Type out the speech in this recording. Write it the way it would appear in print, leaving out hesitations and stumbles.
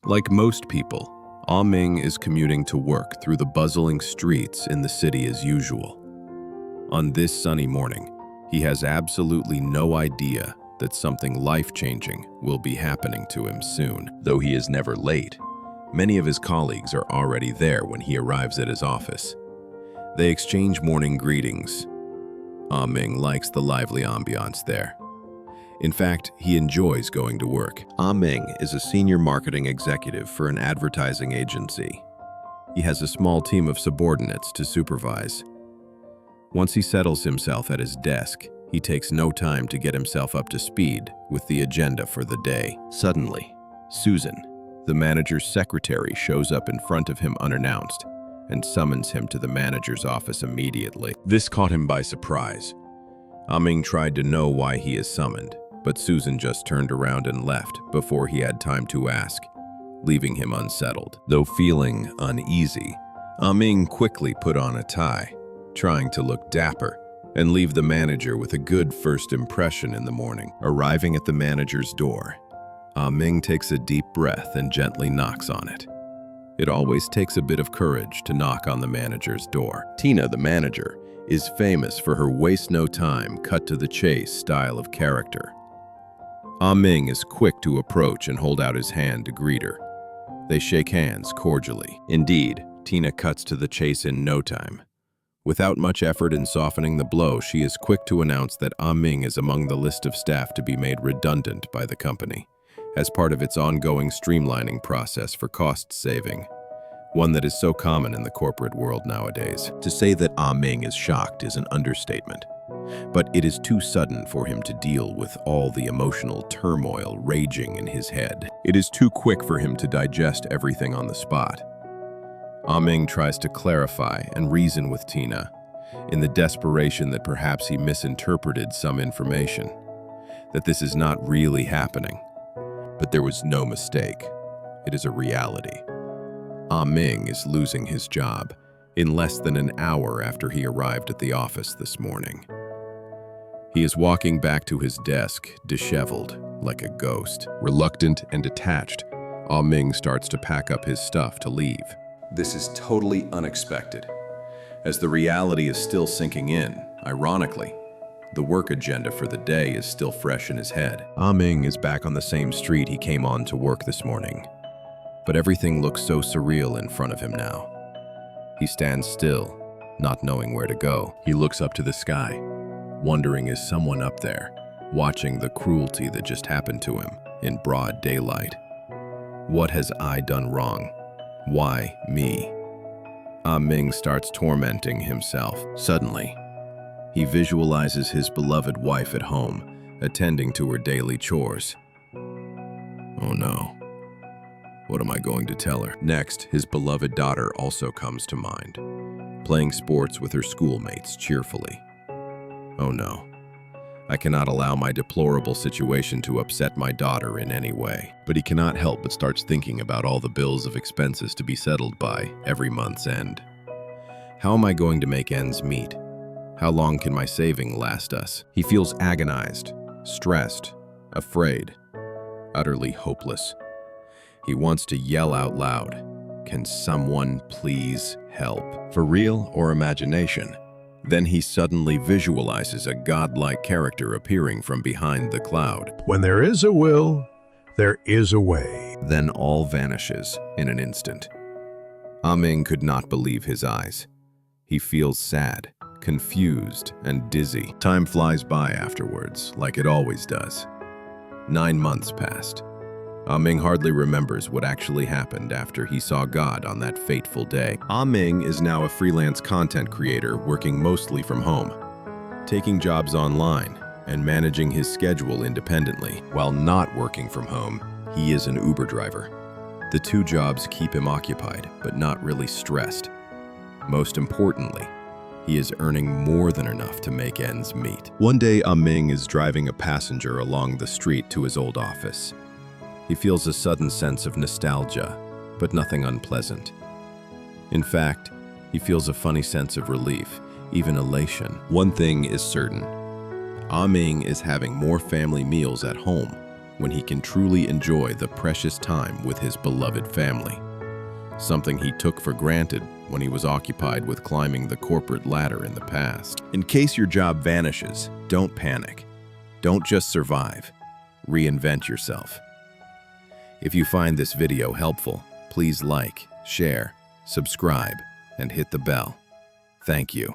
Like most people, Ah Ming is commuting to work through the bustling streets in the city as usual. On this sunny morning, he has absolutely no idea that something life-changing will be happening to him soon. Though he is never late, many of his colleagues are already there when he arrives at his office. They exchange morning greetings. Ah Ming likes the lively ambiance there. In fact, he enjoys going to work. Ah Ming is a senior marketing executive for an advertising agency. He has a small team of subordinates to supervise. Once he settles himself at his desk, he takes no time to get himself up to speed with the agenda for the day. Suddenly, Susan, the manager's secretary, shows up in front of him unannounced and summons him to the manager's office immediately. This caught him by surprise. Ah Ming tried to know why he is summoned, but Susan just turned around and left before he had time to ask, leaving him unsettled. Though feeling uneasy, Ah Ming quickly put on a tie, trying to look dapper and leave the manager with a good first impression in the morning. Arriving at the manager's door, Ah Ming takes a deep breath and gently knocks on it. It always takes a bit of courage to knock on the manager's door. Tina, the manager, is famous for her waste-no-time, cut-to-the-chase style of character. Ah Ming is quick to approach and hold out his hand to greet her. They shake hands cordially. Indeed, Tina cuts to the chase in no time. Without much effort in softening the blow, she is quick to announce that Ah Ming is among the list of staff to be made redundant by the company, as part of its ongoing streamlining process for cost saving, one that is so common in the corporate world nowadays. To say that Ah Ming is shocked is an understatement, but it is too sudden for him to deal with all the emotional turmoil raging in his head. It is too quick for him to digest everything on the spot. Ah Ming tries to clarify and reason with Tina, in the desperation that perhaps he misinterpreted some information, that this is not really happening. But there was no mistake. It is a reality. Ah Ming is losing his job in less than an hour after he arrived at the office this morning. He is walking back to his desk, disheveled, like a ghost. Reluctant and detached, Ah Ming starts to pack up his stuff to leave. This is totally unexpected, as the reality is still sinking in. Ironically, the work agenda for the day is still fresh in his head. Ah Ming is back on the same street he came on to work this morning, but everything looks so surreal in front of him now. He stands still, not knowing where to go. He looks up to the sky, wondering is someone up there, watching the cruelty that just happened to him in broad daylight. What has I done wrong? Why me? Ah Ming starts tormenting himself. Suddenly, he visualizes his beloved wife at home, attending to her daily chores. Oh no. What am I going to tell her? Next, his beloved daughter also comes to mind, playing sports with her schoolmates cheerfully. Oh no. I cannot allow my deplorable situation to upset my daughter in any way. But he cannot help but starts thinking about all the bills of expenses to be settled by every month's end. How am I going to make ends meet? How long can my saving last us? He feels agonized, stressed, afraid, utterly hopeless. He wants to yell out loud, "Can someone please help?" For real or imagination? Then he suddenly visualizes a godlike character appearing from behind the cloud. When there is a will, there is a way. Then all vanishes in an instant. Ah Ming could not believe his eyes. He feels sad, confused, and dizzy. Time flies by afterwards, like it always does. 9 months passed. Ah Ming hardly remembers what actually happened after he saw God on that fateful day. Ah Ming is now a freelance content creator working mostly from home, taking jobs online and managing his schedule independently. While not working from home, he is an Uber driver. The two jobs keep him occupied, but not really stressed. Most importantly, he is earning more than enough to make ends meet. One day, Ah Ming is driving a passenger along the street to his old office. He feels a sudden sense of nostalgia, but nothing unpleasant. In fact, he feels a funny sense of relief, even elation. One thing is certain. Ah Ming is having more family meals at home when he can truly enjoy the precious time with his beloved family, something he took for granted when he was occupied with climbing the corporate ladder in the past. In case your job vanishes, don't panic. Don't just survive. Reinvent yourself. If you find this video helpful, please like, share, subscribe, and hit the bell. Thank you.